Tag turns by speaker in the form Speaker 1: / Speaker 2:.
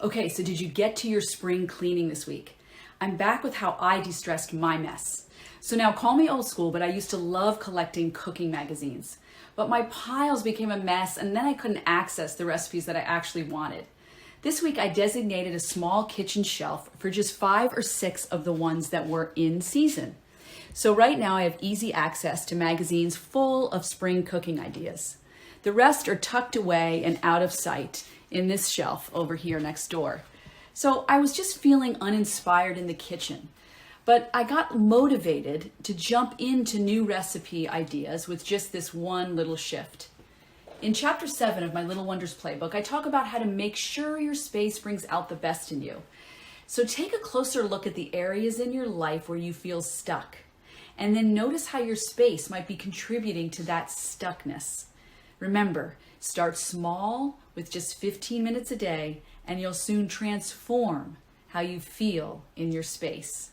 Speaker 1: Okay, so did you get to your spring cleaning this week? I'm back with how I de-stressed my mess. So now call me old school, but I used to love collecting cooking magazines. But my piles became a mess and then I couldn't access the recipes that I actually wanted. This week I designated a small kitchen shelf for just 5 or 6 of the ones that were in season. So right now I have easy access to magazines full of spring cooking ideas. The rest are tucked away and out of sight in this shelf over here next door. So I was just feeling uninspired in the kitchen, but I got motivated to jump into new recipe ideas with just this one little shift. In chapter 7 of my Little Wonders Playbook, I talk about how to make sure your space brings out the best in you. So take a closer look at the areas in your life where you feel stuck, and then notice how your space might be contributing to that stuckness. Remember, start small with just 15 minutes a day, and you'll soon transform how you feel in your space.